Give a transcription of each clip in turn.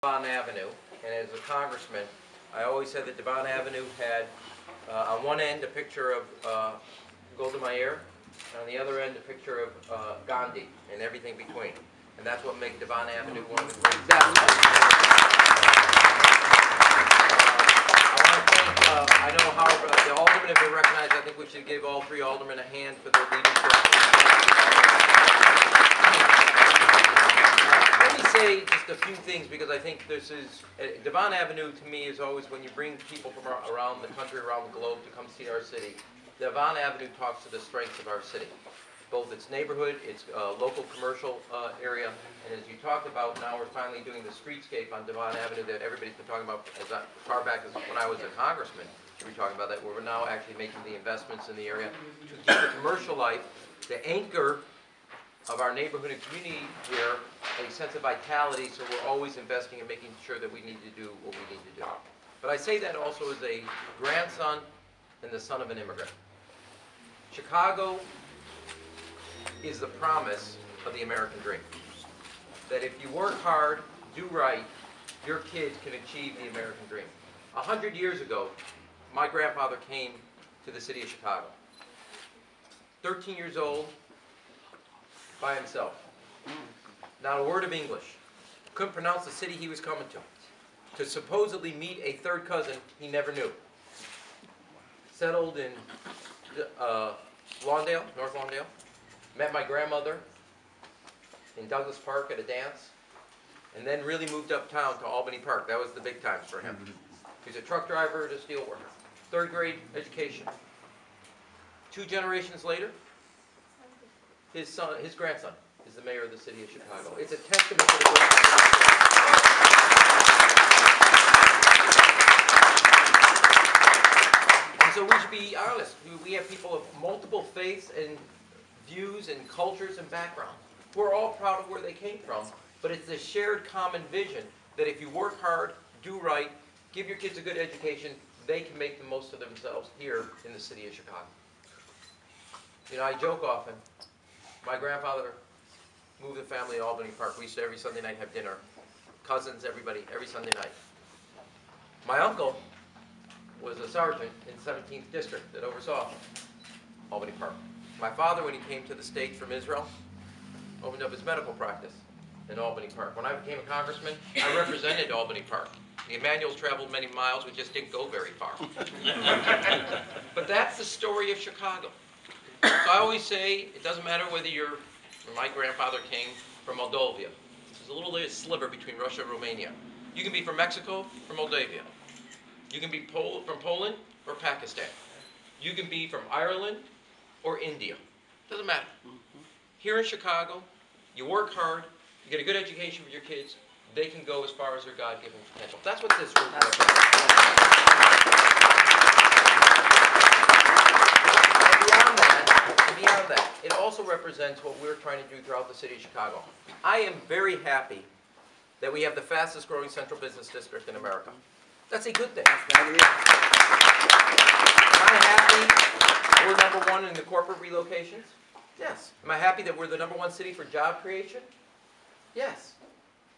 Devon Avenue, and as a congressman, I always said that Devon Avenue had on one end a picture of Golda Meir, and on the other end a picture of Gandhi, and everything between. And that's what makes Devon Avenue one of the great I want to thank, I know how the aldermen have been recognized. I think we should give all three aldermen a hand for their leadership. Let me say just a few things, because I think this is, Devon Avenue to me is always when you bring people from around the country, around the globe to come see our city. Devon Avenue talks to the strengths of our city, both its neighborhood, its local commercial area, and as you talked about, now we're finally doing the streetscape on Devon Avenue that everybody's been talking about as far back as when I was a congressman. We were talking about that, where we're now actually making the investments in the area to keep the commercial life, the anchor of our neighborhood and community here, a sense of vitality, so we're always investing and making sure that we need to do what we need to do. But I say that also as a grandson and the son of an immigrant. Chicago is the promise of the American dream. That if you work hard, do right, your kids can achieve the American dream. 100 years ago, my grandfather came to the city of Chicago. 13 years old, by himself. Not a word of English. Couldn't pronounce the city he was coming to supposedly meet a third cousin he never knew. Settled in Lawndale, North Lawndale. Met my grandmother in Douglas Park at a dance, and then really moved uptown to Albany Park. That was the big times for him. He's a truck driver to steel worker. 3rd grade education. 2 generations later, his grandson is the mayor of the city of Chicago. It's a testament to the And so we should be honest. We have people of multiple faiths and views and cultures and backgrounds. We're all proud of where they came from, but it's the shared common vision that if you work hard, do right, give your kids a good education, they can make the most of themselves here in the city of Chicago. You know, I joke often, my grandfather moved the family to Albany Park. We used to every Sunday night have dinner. Cousins, everybody, every Sunday night. My uncle was a sergeant in 17th District that oversaw Albany Park. My father, when he came to the States from Israel, opened up his medical practice in Albany Park. When I became a congressman, I represented Albany Park. The Emanuels traveled many miles, we just didn't go very far. But that's the story of Chicago. So I always say, it doesn't matter whether you're, my grandfather came from Moldova. There's a little sliver between Russia and Romania. You can be from Mexico or Moldavia. You can be from Poland or Pakistan. You can be from Ireland or India. Doesn't matter. Here in Chicago, you work hard, you get a good education for your kids, they can go as far as their God-given potential. That's what this group represents. Beyond that, it also represents what we're trying to do throughout the city of Chicago. I am very happy that we have the fastest growing central business district in America. That's a good thing. Am I happy we're #1 in the corporate relocations? Yes. Am I happy that we're the #1 city for job creation? Yes.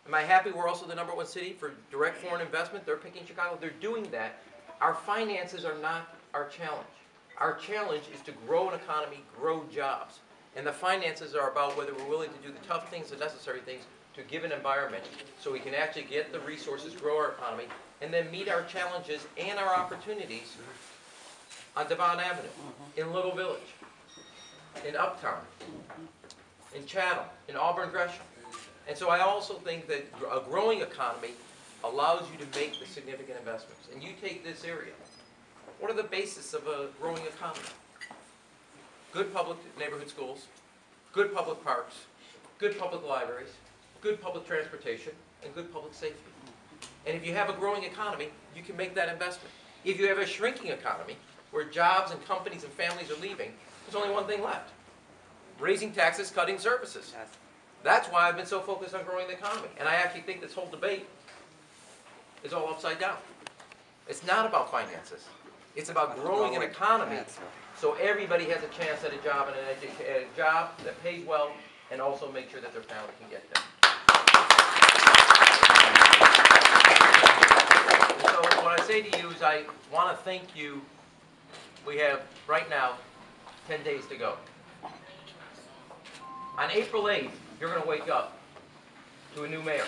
Am I happy we're also the #1 city for direct foreign investment? They're picking Chicago. They're doing that. Our finances are not our challenge. Our challenge is to grow an economy, grow jobs. And the finances are about whether we're willing to do the tough things, the necessary things, to give an environment so we can actually get the resources, grow our economy, and then meet our challenges and our opportunities on Devon Avenue, in Little Village, in Uptown, in Chatham, in Auburn Gresham. And so I also think that a growing economy allows you to make the significant investments. And you take this area. What are the basis of a growing economy? Good public neighborhood schools, good public parks, good public libraries, good public transportation, and good public safety. And if you have a growing economy, you can make that investment. If you have a shrinking economy, where jobs and companies and families are leaving, there's only one thing left. Raising taxes, cutting services. That's why I've been so focused on growing the economy. And I actually think this whole debate is all upside down. It's not about finances. It's about growing an economy so everybody has a chance at a job and a job that pays well, and also make sure that their family can get there. voters, I want to thank you. We have, right now, 10 days to go. On April 8th, you're going to wake up to a new mayor.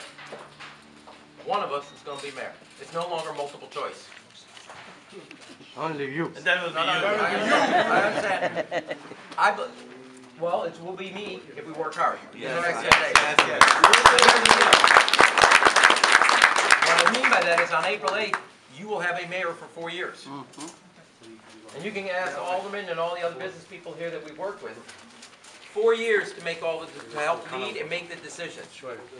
One of us is going to be mayor. It's no longer multiple choice. Only you. And that will be I understand. Well, it will be me if we work hard. Yes, In the next 10 yes, days. yes, What I mean by that is on April 8th, you will have a mayor for 4 years. And you can ask Alderman and all the other business people here that we've worked with. 4 years to make to help lead and make the decisions.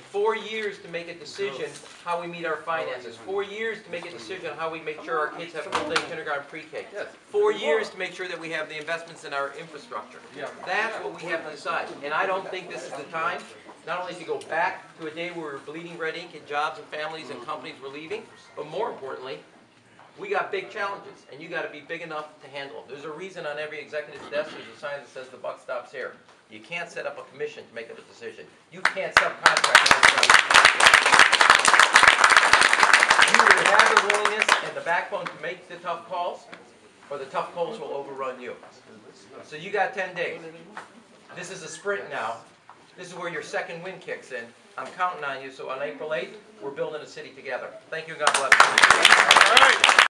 4 years to make a decision how we meet our finances. 4 years to make a decision how we make sure our kids have full-day kindergarten pre-K. 4 years to make sure that we have the investments in our infrastructure. That's what we have to decide. And I don't think this is the time, not only to go back to a day where we're bleeding red ink and jobs and families and companies were leaving, but more importantly, we got big challenges, and you got to be big enough to handle them. There's a reason on every executive's desk there's a sign that says the buck stops here. You can't set up a commission to make a decision. You can't subcontract. You will have the willingness and the backbone to make the tough calls, or the tough calls will overrun you. So you got 10 days. This is a sprint now. This is where your second wind kicks in. I'm counting on you, so on April 8th, we're building a city together. Thank you, and God bless you.